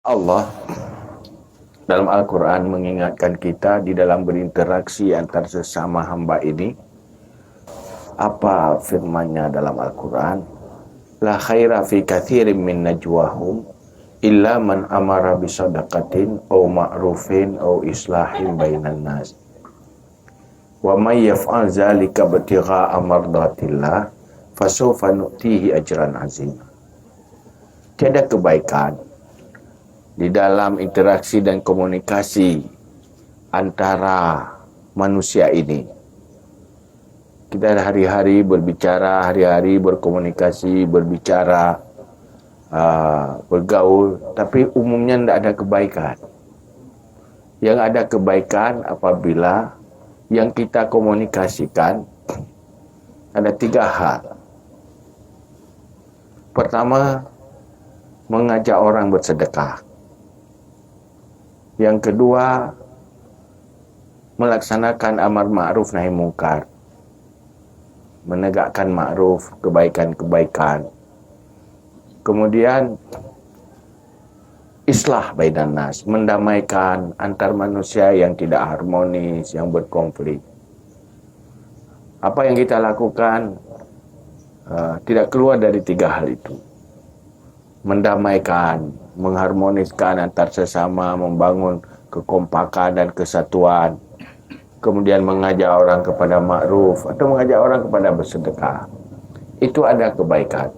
Allah dalam Al-Quran mengingatkan kita di dalam berinteraksi antar sesama hamba ini. Apa firman-Nya dalam Al-Quran? La khaira fi katsirin min najwahum illa man amara bisadaqatin aw ma'rufin aw islahin bainan nas. Wa may yaf'al zalika ibtigha'a mardatillah fasawfa nu'tihi ajran 'azima. Tiada kebaikan di dalam interaksi dan komunikasi antara manusia ini. Kita hari-hari berbicara, hari-hari berkomunikasi, berbicara, bergaul, tapi umumnya tidak ada kebaikan. Yang ada kebaikan apabila yang kita komunikasikan ada 3 hal. Pertama, mengajak orang bersedekah. Yang kedua, melaksanakan amar ma'ruf nahi mungkar. Menegakkan ma'ruf, kebaikan-kebaikan. Kemudian, islah bainan nas, mendamaikan antar manusia yang tidak harmonis, yang berkonflik. Apa yang kita lakukan tidak keluar dari 3 hal itu. Mendamaikan, mengharmoniskan antar sesama, membangun kekompakan dan kesatuan. Kemudian mengajak orang kepada ma'ruf atau mengajak orang kepada bersedekah. Itu ada kebaikan.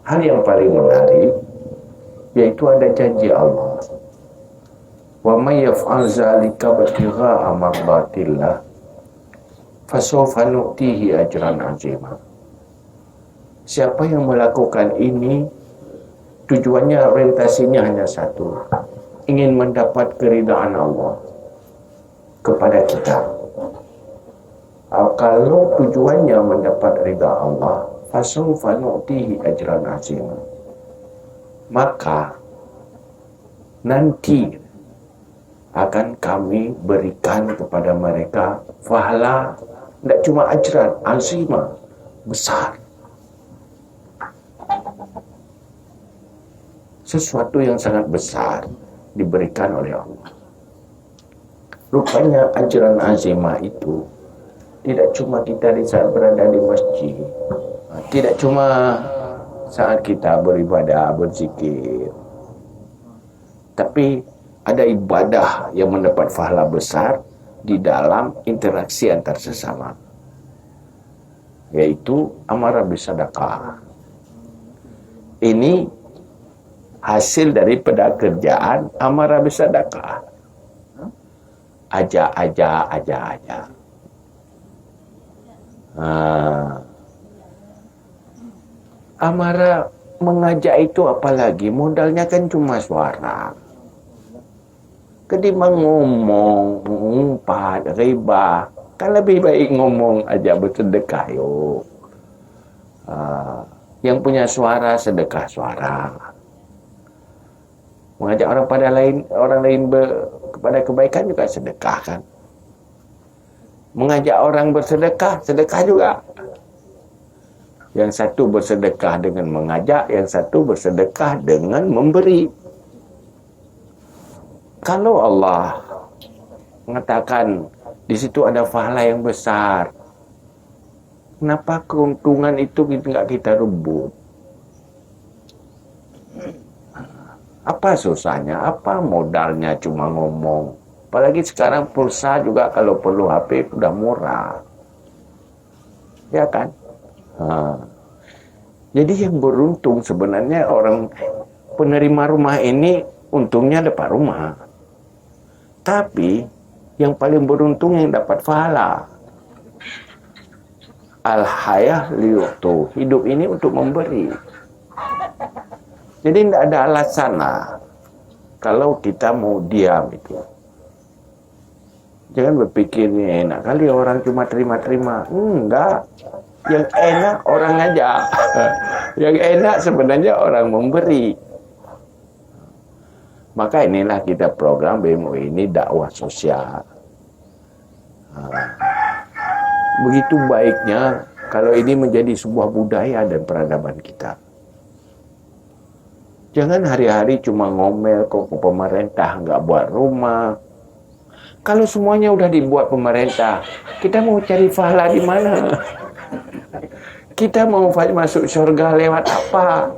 Hal yang paling menarik yaitu ada janji Allah. Wa may yaf'al zalika ibtigha'a mardatillah fasawfa nu'tihi ajran 'azima. Siapa yang melakukan ini, tujuannya, orientasinya hanya satu, ingin mendapat keridhaan Allah kepada kita. Kalau tujuannya mendapat ridha Allah, fasawfa nu'tihi ajran 'azima, maka nanti akan kami berikan kepada mereka pahala, tidak cuma ajran, azimah, besar. Sesuatu yang sangat besar diberikan oleh Allah. Rupanya ajran azimah itu tidak cuma kita di saat berada di masjid, tidak cuma saat kita beribadah, berzikir, tapi ada ibadah yang mendapat pahala besar di dalam interaksi antar sesama, yaitu amara bisadaqah. Ini hasil daripada kerjaan amara bisadaqah. Ajak. Amara mengajak itu apalagi modalnya kan cuma suara. Ketimbang ngomong, mengumpat, riba, kan lebih baik ngomong aja, bersedekah yuk. Yang punya suara, sedekah suara. Mengajak orang lain kepada kebaikan juga sedekah kan. Mengajak orang bersedekah, sedekah juga. Yang satu bersedekah dengan mengajak, yang satu bersedekah dengan memberi. Kalau Allah mengatakan di situ ada pahala yang besar, kenapa keuntungan itu nggak kita rebut? Apa susahnya? Apa modalnya cuma ngomong? Apalagi sekarang pulsa juga kalau perlu HP udah murah. Ya kan? Jadi yang beruntung sebenarnya orang penerima rumah ini untungnya dapat rumah. Tapi yang paling beruntung yang dapat pahala. Al-hayah liyu'tu. Hidup ini untuk memberi. Jadi tidak ada alasan lah kalau kita mau diam itu. Jangan berpikir ini enak kali orang cuma terima-terima. Enggak. Yang enak orang ngajak. Yang enak sebenarnya orang memberi. Maka inilah kita program BMUI ini dakwah sosial. Begitu baiknya kalau ini menjadi sebuah budaya dan peradaban kita. Jangan hari-hari cuma ngomel kok pemerintah nggak buat rumah. Kalau semuanya udah dibuat pemerintah, kita mau cari pahala di mana? Kita mau masuk surga lewat apa?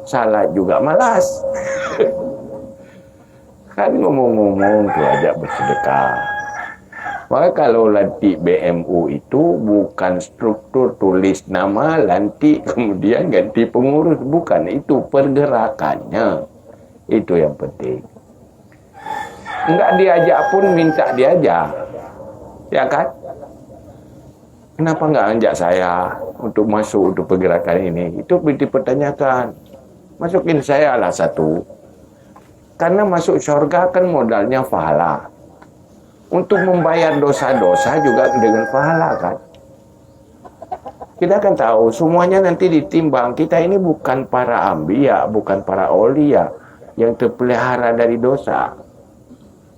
Salat juga malas. Kan ngomong-ngomong tuh ajak bersedekah. Maka kalau lantik BMU itu bukan struktur tulis nama, lantik kemudian ganti pengurus. Bukan, itu pergerakannya. Itu yang penting. Enggak diajak pun minta diajak. Ya kan? Kenapa enggak ajak saya untuk masuk untuk pergerakan ini? Itu dipertanyakan. Masukin saya lah satu. Karena masuk surga kan modalnya pahala. Untuk membayar dosa-dosa juga dengan pahala kan. Kita kan tahu semuanya nanti ditimbang. Kita ini bukan para ambiya, bukan para aulia yang terpelihara dari dosa.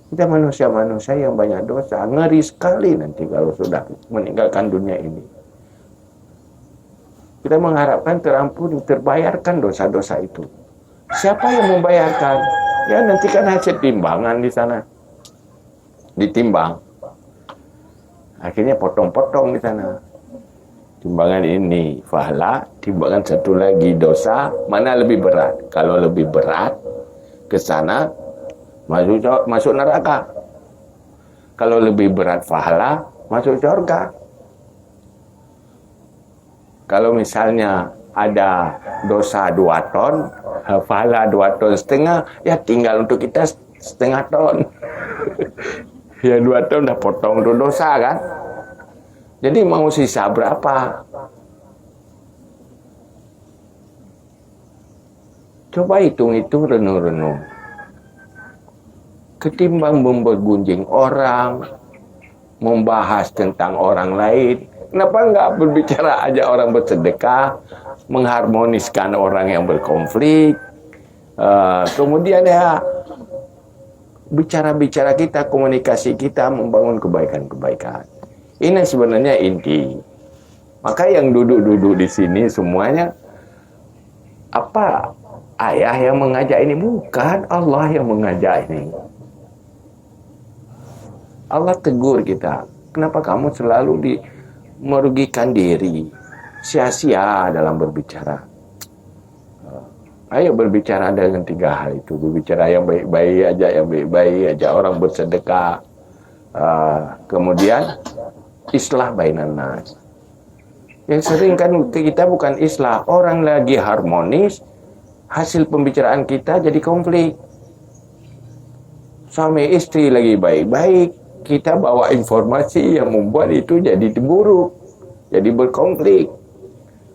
Kita manusia-manusia yang banyak dosa. Ngeri sekali nanti kalau sudah meninggalkan dunia ini. Kita mengharapkan terampuni, terbayarkan dosa-dosa itu. Siapa yang membayarkan? Ya nanti kan hasil timbangan di sana. Ditimbang. Akhirnya potong-potong di sana. Timbangan ini pahala, timbangan satu lagi dosa, mana lebih berat? Kalau lebih berat ke sana masuk neraka. Kalau lebih berat pahala, masuk surga. Kalau misalnya ada dosa 2 ton, pahala 2 ton setengah, ya tinggal untuk kita setengah ton. Ya 2 ton udah potong tuh dosa kan. Jadi mau sisa berapa? Coba hitung-hitung, renung-renung. Ketimbang mempergunjing orang, membahas tentang orang lain, kenapa enggak berbicara aja orang bersedekah, mengharmoniskan orang yang berkonflik, kemudian ya bicara-bicara kita, komunikasi kita, membangun kebaikan-kebaikan. Ini sebenarnya inti. Maka yang duduk-duduk di sini semuanya, apa ayah yang mengajak ini? Bukan, Allah yang mengajak ini. Allah tegur kita. Kenapa kamu selalu merugikan diri? Sia-sia dalam berbicara. Ayo berbicara dengan 3 hal itu. Berbicara yang baik-baik aja, yang baik-baik aja. Orang bersedekah. Kemudian islah bainan nas. Yang sering kan kita bukan islah. Orang lagi harmonis, hasil pembicaraan kita jadi konflik. Suami istri lagi baik-baik, kita bawa informasi yang membuat itu jadi buruk, jadi berkonflik.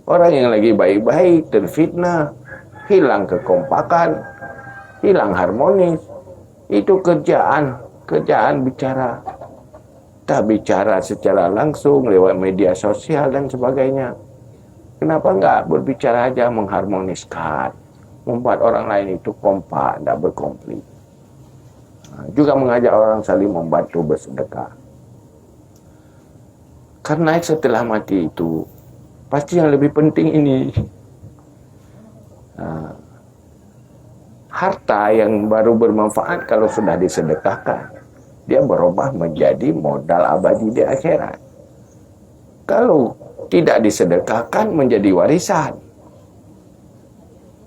Orang yang lagi baik-baik terfitnah, hilang kekompakan, hilang harmonis. Itu kerjaan bicara. Kita bicara secara langsung lewat media sosial dan sebagainya. Kenapa enggak berbicara aja, mengharmoniskan, membuat orang lain itu kompak, tidak berkonflik. Juga mengajak orang saling membantu bersedekah. Karena setelah mati itu pasti yang lebih penting ini. Harta yang baru bermanfaat kalau sudah disedekahkan, dia berubah menjadi modal abadi di akhirat. Kalau tidak disedekahkan menjadi warisan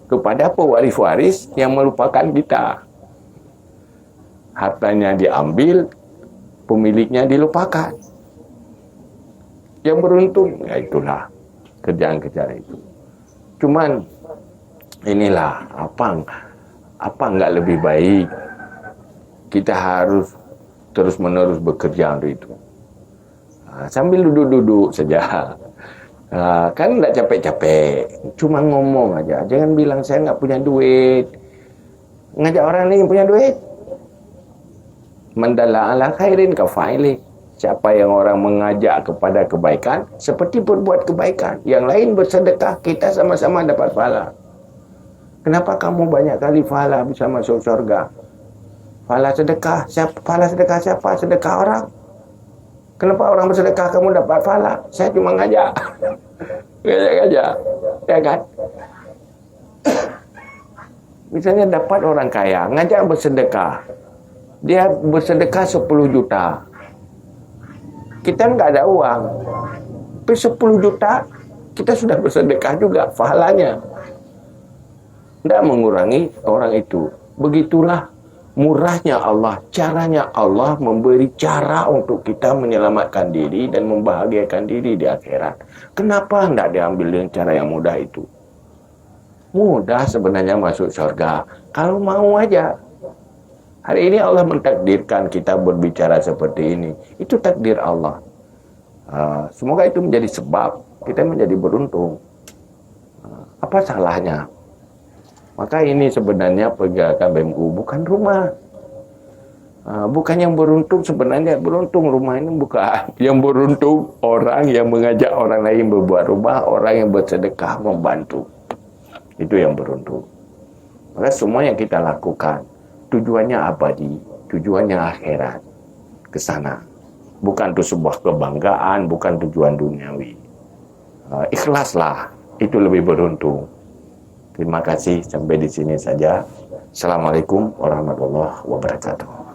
kepada pewaris-waris yang melupakan kita. Hartanya diambil, pemiliknya dilupakan. Yang beruntung, ya itulah kerjaan-kerjaan itu. Cuman inilah apa enggak lebih baik kita harus terus-menerus bekerja untuk itu. Sambil duduk-duduk saja. Kan enggak capek-capek, cuma ngomong aja. Jangan bilang saya enggak punya duit. Ngajak orang lain punya duit. Mandala ala khairin kafaili. Siapa yang orang mengajak kepada kebaikan, seperti berbuat kebaikan. Yang lain bersedekah, kita sama-sama dapat pahala. Kenapa kamu banyak kali pahala bisa masuk surga? Pahala sedekah, siapa? Sedekah orang. Kenapa orang bersedekah kamu dapat pahala? Saya cuma ngajak. Ngajak, ya kan? Misalnya dapat orang kaya, ngajak bersedekah. Dia bersedekah 10 juta. Kita nggak ada uang. Tapi 10 juta, kita sudah bersedekah juga, pahalanya. Tidak mengurangi orang itu. Begitulah murahnya Allah, caranya Allah memberi cara untuk kita menyelamatkan diri dan membahagiakan diri di akhirat. Kenapa tidak diambil dengan cara yang mudah itu? Mudah sebenarnya masuk surga, kalau mau aja. Hari ini Allah mentakdirkan kita berbicara seperti ini. Itu takdir Allah. Semoga itu menjadi sebab kita menjadi beruntung. Apa salahnya? Maka ini sebenarnya pergerakan BMU bukan rumah. Bukan yang beruntung sebenarnya, beruntung rumah ini bukan. Yang beruntung orang yang mengajak orang lain berbuat rumah, orang yang bersedekah membantu. Itu yang beruntung. Maka semua yang kita lakukan tujuannya abadi, tujuannya akhirat, ke sana. Bukan itu sebuah kebanggaan, bukan tujuan duniawi. Ikhlaslah, itu lebih beruntung. Terima kasih, sampai di sini saja. Assalamualaikum warahmatullahi wabarakatuh.